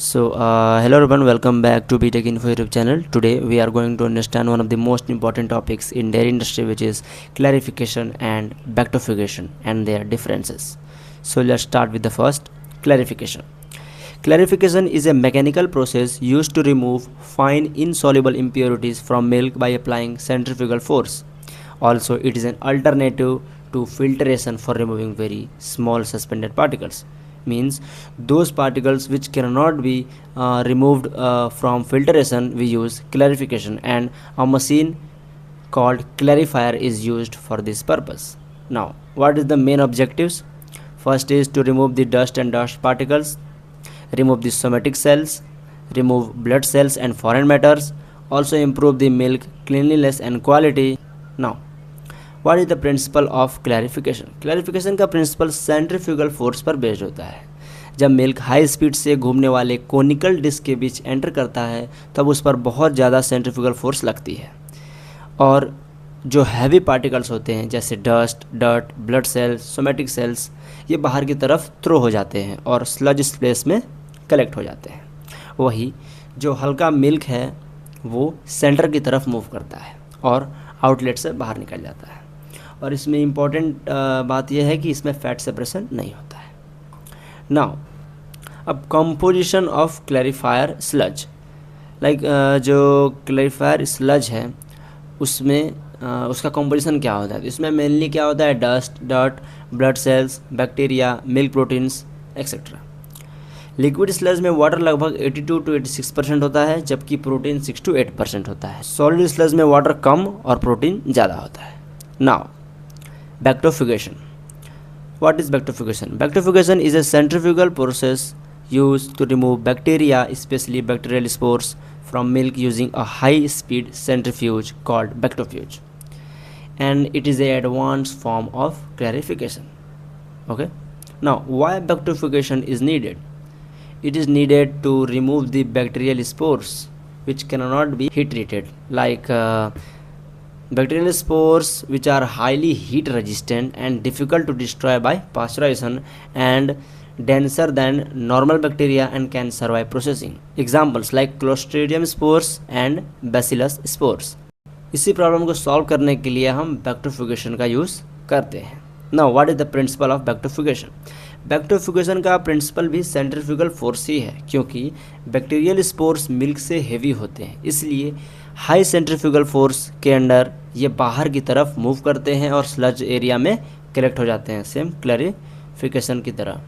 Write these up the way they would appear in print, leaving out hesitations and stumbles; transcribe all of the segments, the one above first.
Hello everyone, welcome back to BTech Info YouTube channel. Today we are going to understand one of the most important topics in dairy industry, which is clarification and bacterification and their differences. So let's start with the first, clarification. Clarification is a mechanical process used to remove fine insoluble impurities from milk by applying centrifugal force. Also, it is an alternative to filtration for removing very small suspended particles. Means those particles which cannot be removed from filtration, we use clarification, and a machine called clarifier is used for this purpose. Now, what is the main objectives? First is to remove the dust and dust particles, remove the somatic cells, remove blood cells and foreign matters, also improve the milk cleanliness and quality. Now, what is the principle of clarification? Clarification का principal centrifugal force पर based होता है. जब milk high speed से घूमने वाले conical disc के बीच enter करता है तब उस पर बहुत ज़्यादा सेंट्रीफ्यूगल फोर्स लगती है, और जो हैवी पार्टिकल्स होते हैं जैसे dust, dirt, blood cells, somatic cells, ये बाहर की तरफ थ्रो हो जाते हैं और स्लज स्पेस में कलेक्ट हो जाते हैं. वही जो हल्का मिल्क है वो सेंटर की तरफ मूव करता है और आउटलेट से बाहर निकल जाता है. और इसमें इम्पॉर्टेंट बात यह है कि इसमें फैट सेपरेशन नहीं होता है. नाउ, अब composition of clarifier sludge, like जो क्लैरिफायर स्लज है उसमें उसका कंपोजिशन क्या होता है? इसमें मेनली क्या होता है? Dust, dirt, blood cells, bacteria, milk proteins etcetera. Liquid sludge में वाटर लगभग 82 to 86% होता है, जबकि प्रोटीन 6 to 8% होता है. सॉलिड स्लज में वाटर कम और प्रोटीन ज़्यादा होता है. Now, bacterification. What is bacterification? Bacterification is a centrifugal process used to remove bacteria, especially bacterial spores, from milk using a high-speed centrifuge called bacterfuge, and it is an advanced form of clarification. Okay. Now, why bacterification is needed? It is needed to remove the bacterial spores which cannot be heat treated, like bacterial spores which are highly heat resistant and difficult to destroy by pasteurization and denser than normal bacteria and can survive processing. Examples like Clostridium spores and Bacillus spores. इसी problem को solve करने के लिए हम bacterification का use करते हैं. Now, what is the principle of bacterification? Bacterification का प्रिंसिपल भी सेंट्रीफ्यूगल फोर्स ही है, क्योंकि बैक्टीरियल स्पोर्स मिल्क से हेवी होते हैं, इसलिए हाई सेंट्रीफ्यूगल फोर्स के अंडर ये बाहर की तरफ मूव करते हैं और स्लज एरिया में कलेक्ट हो जाते हैं, सेम क्लैरिफिकेशन की तरह.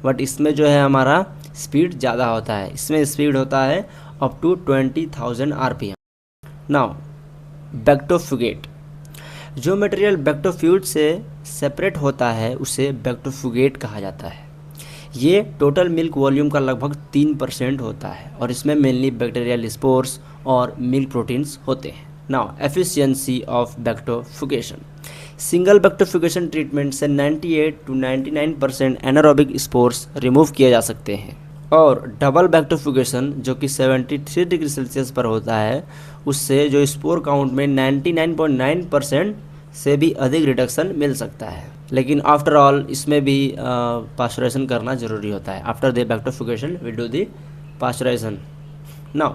बट इसमें जो है हमारा स्पीड ज़्यादा होता है. इसमें स्पीड होता है अप टू 20,000 RPM. नाउ, बैक्टोफ्यूगेट. जो मटेरियल बैक्टोफ्यूज से सेपरेट होता है उसे बैक्टोफ्यूगेट कहा जाता है. ये टोटल मिल्क वॉल्यूम का लगभग 3% होता है और इसमें मेनली बैक्टीरियल स्पोर्स और मिल्क प्रोटीन्स होते हैं. Now, efficiency of bactofugation. Single bactofugation treatment से 98 to 99% एनारोबिक स्पोर्स रिमूव किए जा सकते हैं, और डबल बैक्टोफ्यूगेशन जो कि 73 डिग्री सेल्सियस पर होता है उससे जो स्पोर काउंट में 99.9% से भी अधिक रिडक्शन मिल सकता है. लेकिन आफ्टर ऑल इसमें भी पास्चुराइजेशन करना ज़रूरी होता है. After the bactofugation we do the pasteurisation. Now,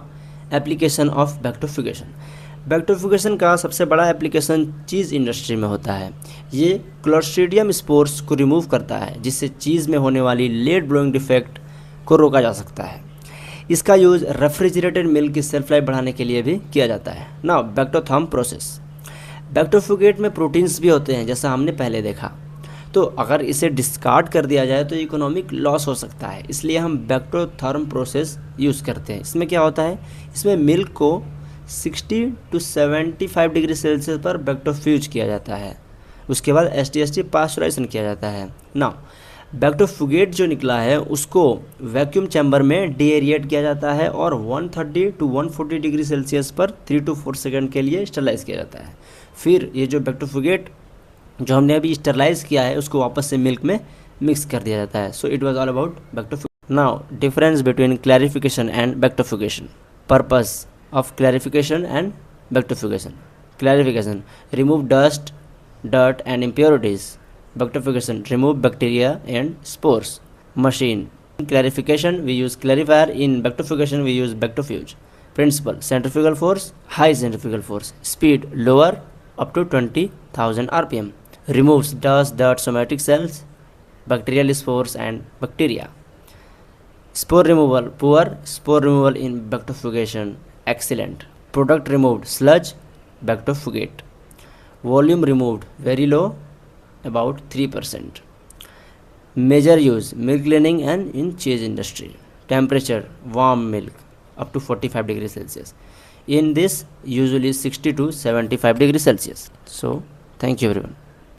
application of bactofugation. Bactofugation का सबसे बड़ा एप्लीकेशन चीज़ इंडस्ट्री में होता है. ये क्लोस्ट्रीडियम स्पोर्स को रिमूव करता है, जिससे चीज़ में होने वाली लेट ब्लोइंग डिफेक्ट को रोका जा सकता है. इसका यूज़ रेफ्रिजरेटेड मिल्क की सेल्फ लाइफ बढ़ाने के लिए भी किया जाता है. Now, बैक्टोथर्म process. बैक्टोफ्यूगेट में प्रोटीन्स भी होते हैं जैसा हमने पहले देखा, तो अगर इसे डिस्कार्ड कर दिया जाए तो इकोनॉमिक लॉस हो सकता है, इसलिए हम बैक्टोथर्म प्रोसेस यूज़ करते हैं. इसमें क्या होता है? इसमें मिल्क को 60 to 75 डिग्री सेल्सियस पर बैक्टोफ्यूज किया जाता है. उसके बाद STST पास्चुराइजेशन किया जाता है. नाउ, बैक्टोफ्यूगेट जो निकला है उसको वैक्यूम चैम्बर में डीएरिएट किया जाता है और 130 to 140 डिग्री सेल्सियस पर 3 to 4 सेकंड के लिए स्टरलाइज किया जाता है. फिर ये जो बैक्टोफ्यूगेट जो हमने अभी स्टरलाइज किया है उसको वापस से मिल्क में मिक्स कर दिया जाता है. So it was all about bactofugation. Now, difference between clarification and bactofugation. Purpose of clarification and bactofugation. Clarification, remove dust, dirt and impurities. Bacterification, remove bacteria and spores. Machine, clarification we use clarifier, in backwardation we use backward. Principle: centrifugal force, high centrifugal force, speed lower up to 20,000 rpm, removes dust, dirt, somatic cells, bacterial spores and bacteria. Spore removal poor, spore removal in backwardation excellent. Product removed sludge, backward. Volume removed very low, about 3%. Major use: milk cleaning and in cheese industry. Temperature: warm milk up to 45 degrees Celsius. In this usually 60 to 75 degrees Celsius. So thank you everyone.